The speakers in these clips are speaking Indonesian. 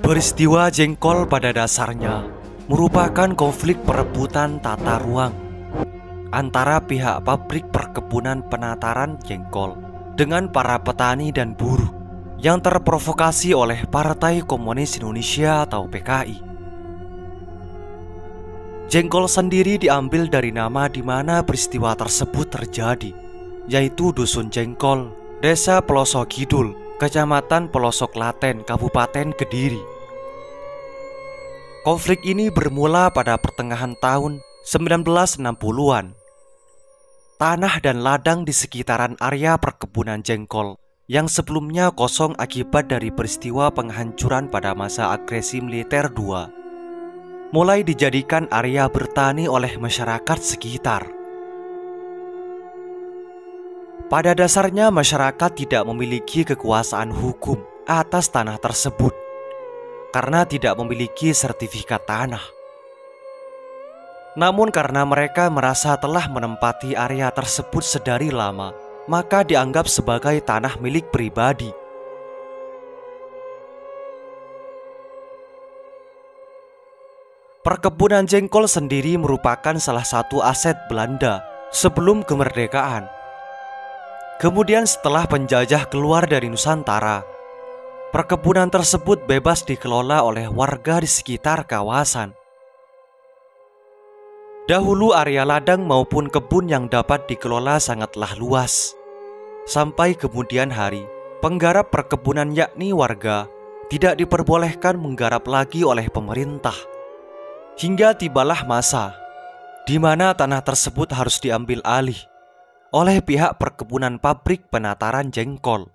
Peristiwa jengkol pada dasarnya merupakan konflik perebutan tata ruang antara pihak pabrik perkebunan penataran jengkol dengan para petani dan buruh yang terprovokasi oleh Partai Komunis Indonesia atau PKI. Jengkol sendiri diambil dari nama di mana peristiwa tersebut terjadi, yaitu Dusun Jengkol, Desa Pelosok Kidul, Kecamatan Pelosok Klaten, Kabupaten Kediri. Konflik ini bermula pada pertengahan tahun 1960-an. Tanah dan ladang di sekitaran area perkebunan jengkol yang sebelumnya kosong akibat dari peristiwa penghancuran pada masa agresi militer II mulai dijadikan area bertani oleh masyarakat sekitar. Pada dasarnya masyarakat tidak memiliki kekuasaan hukum atas tanah tersebut karena tidak memiliki sertifikat tanah. Namun karena mereka merasa telah menempati area tersebut sedari lama, maka dianggap sebagai tanah milik pribadi. Perkebunan jengkol sendiri merupakan salah satu aset Belanda sebelum kemerdekaan. Kemudian setelah penjajah keluar dari Nusantara, perkebunan tersebut bebas dikelola oleh warga di sekitar kawasan. Dahulu area ladang maupun kebun yang dapat dikelola sangatlah luas. Sampai kemudian hari, penggarap perkebunan yakni warga tidak diperbolehkan menggarap lagi oleh pemerintah. Hingga tibalah masa di mana tanah tersebut harus diambil alih oleh pihak perkebunan pabrik penataran jengkol.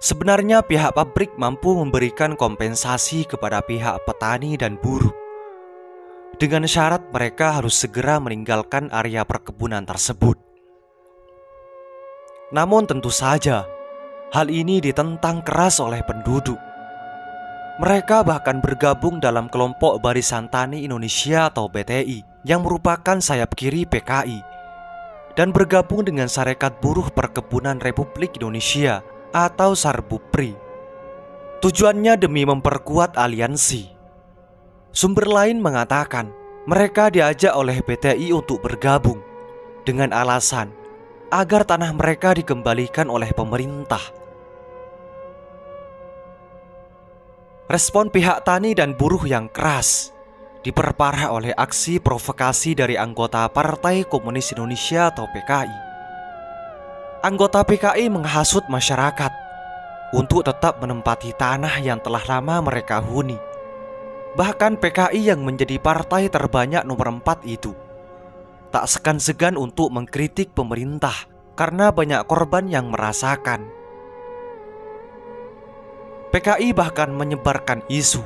Sebenarnya pihak pabrik mampu memberikan kompensasi kepada pihak petani dan buruh dengan syarat mereka harus segera meninggalkan area perkebunan tersebut. Namun tentu saja hal ini ditentang keras oleh penduduk. Mereka bahkan bergabung dalam kelompok Barisan Tani Indonesia atau BTI yang merupakan sayap kiri PKI dan bergabung dengan Sarekat Buruh Perkebunan Republik Indonesia atau Sarbupri. Tujuannya demi memperkuat aliansi. Sumber lain mengatakan mereka diajak oleh BTI untuk bergabung dengan alasan agar tanah mereka dikembalikan oleh pemerintah. Respon pihak tani dan buruh yang keras diperparah oleh aksi provokasi dari anggota Partai Komunis Indonesia atau PKI. Anggota PKI menghasut masyarakat untuk tetap menempati tanah yang telah lama mereka huni. Bahkan PKI yang menjadi partai terbanyak nomor 4 itu tak segan-segan untuk mengkritik pemerintah karena banyak korban yang merasakan. PKI bahkan menyebarkan isu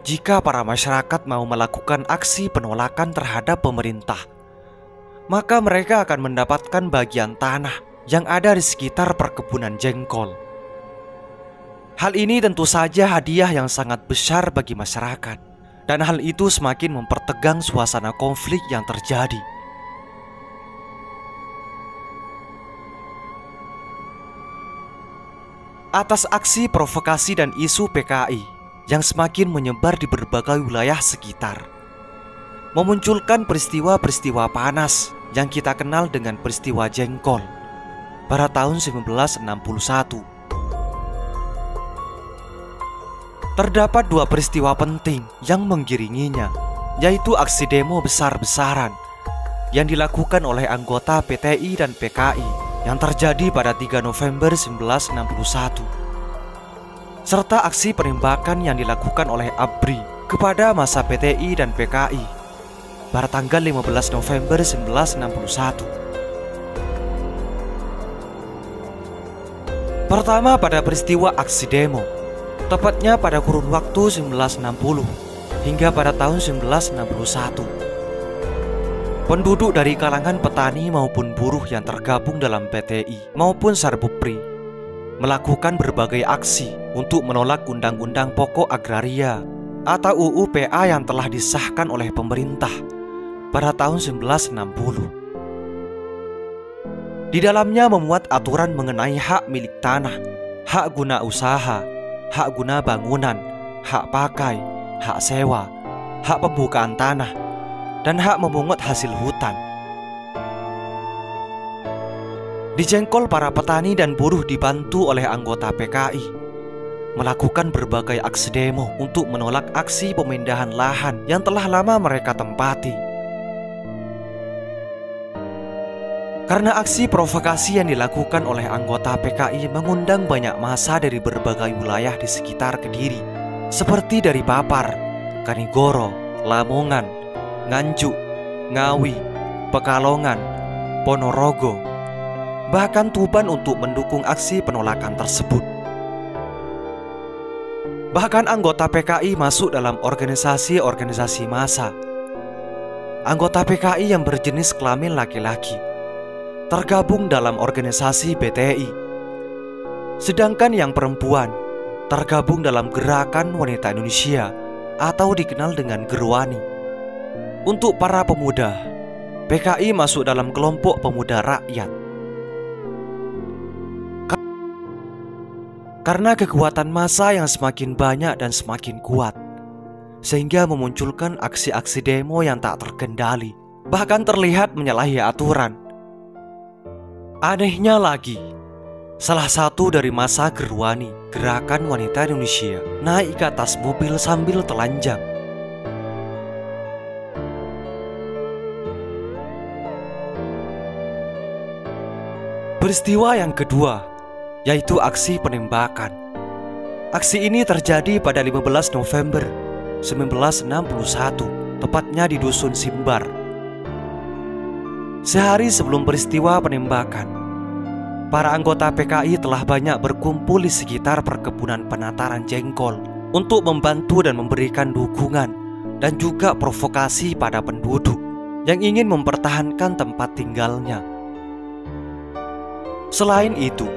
jika para masyarakat mau melakukan aksi penolakan terhadap pemerintah, maka mereka akan mendapatkan bagian tanah yang ada di sekitar perkebunan jengkol. Hal ini tentu saja hadiah yang sangat besar bagi masyarakat, dan hal itu semakin mempertegang suasana konflik yang terjadi. Atas aksi provokasi dan isu PKI yang semakin menyebar di berbagai wilayah sekitar, memunculkan peristiwa-peristiwa panas yang kita kenal dengan peristiwa jengkol pada tahun 1961. Terdapat dua peristiwa penting yang menggiringinya, yaitu aksi demo besar-besaran yang dilakukan oleh anggota PTI dan PKI yang terjadi pada 3 November 1961, serta aksi penembakan yang dilakukan oleh ABRI kepada massa PTI dan PKI pada tanggal 15 November 1961. Pertama pada peristiwa aksi demo, tepatnya pada kurun waktu 1960 hingga pada tahun 1961. Penduduk dari kalangan petani maupun buruh yang tergabung dalam PTI maupun Sarbupri melakukan berbagai aksi untuk menolak Undang-Undang Pokok Agraria atau UU PA yang telah disahkan oleh pemerintah pada tahun 1960. Di dalamnya memuat aturan mengenai hak milik tanah, hak guna usaha, hak guna bangunan, hak pakai, hak sewa, hak pembukaan tanah, dan hak memungut hasil hutan. Di Jengkol, para petani dan buruh dibantu oleh anggota PKI melakukan berbagai aksi demo untuk menolak aksi pemindahan lahan yang telah lama mereka tempati. Karena aksi provokasi yang dilakukan oleh anggota PKI mengundang banyak massa dari berbagai wilayah di sekitar Kediri, seperti dari Papar, Kanigoro, Lamongan, Nganjuk, Ngawi, Pekalongan, Ponorogo, bahkan Tuban untuk mendukung aksi penolakan tersebut. Bahkan anggota PKI masuk dalam organisasi-organisasi massa. Anggota PKI yang berjenis kelamin laki-laki tergabung dalam organisasi BTI, sedangkan yang perempuan tergabung dalam Gerakan Wanita Indonesia atau dikenal dengan Gerwani. Untuk para pemuda, PKI masuk dalam kelompok pemuda rakyat. Karena kekuatan massa yang semakin banyak dan semakin kuat, sehingga memunculkan aksi-aksi demo yang tak terkendali, bahkan terlihat menyalahi aturan. Anehnya lagi, salah satu dari massa Gerwani, Gerakan Wanita Indonesia, naik ke atas mobil sambil telanjang. Peristiwa yang kedua yaitu aksi penembakan. Aksi ini terjadi pada 15 November 1961, tepatnya di Dusun Simbar. Sehari sebelum peristiwa penembakan, para anggota PKI telah banyak berkumpul di sekitar perkebunan penataran jengkol untuk membantu dan memberikan dukungan dan juga provokasi pada penduduk yang ingin mempertahankan tempat tinggalnya. Selain itu,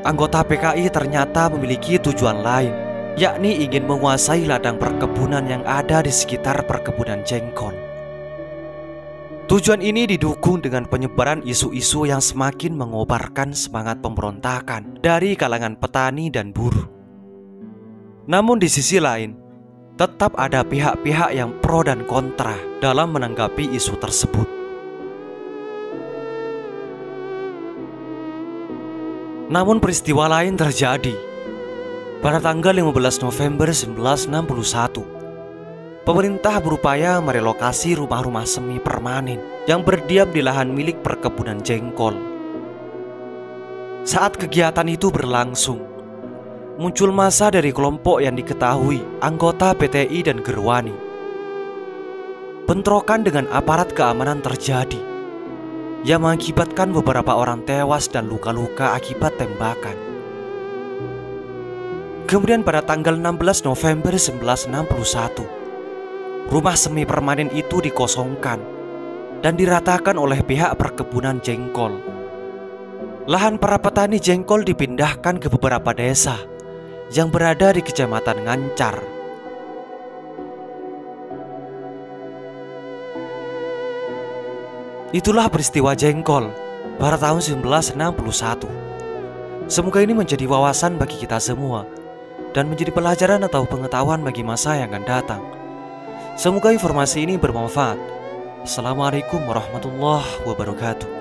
anggota PKI ternyata memiliki tujuan lain, yakni ingin menguasai ladang perkebunan yang ada di sekitar perkebunan jengkol. Tujuan ini didukung dengan penyebaran isu-isu yang semakin mengobarkan semangat pemberontakan dari kalangan petani dan buruh. Namun di sisi lain, tetap ada pihak-pihak yang pro dan kontra dalam menanggapi isu tersebut. Namun peristiwa lain terjadi. Pada tanggal 15 November 1961, pemerintah berupaya merelokasi rumah-rumah semi permanen yang berdiam di lahan milik perkebunan jengkol. Saat kegiatan itu berlangsung, muncul massa dari kelompok yang diketahui anggota BTI dan Gerwani. Bentrokan dengan aparat keamanan terjadi yang mengakibatkan beberapa orang tewas dan luka-luka akibat tembakan. Kemudian pada tanggal 16 November 1961, rumah semi permanen itu dikosongkan dan diratakan oleh pihak perkebunan jengkol. Lahan para petani jengkol dipindahkan ke beberapa desa yang berada di Kecamatan Ngancar. Itulah peristiwa jengkol pada tahun 1961. Semoga ini menjadi wawasan bagi kita semua dan menjadi pelajaran atau pengetahuan bagi masa yang akan datang. Semoga informasi ini bermanfaat. Assalamualaikum warahmatullahi wabarakatuh.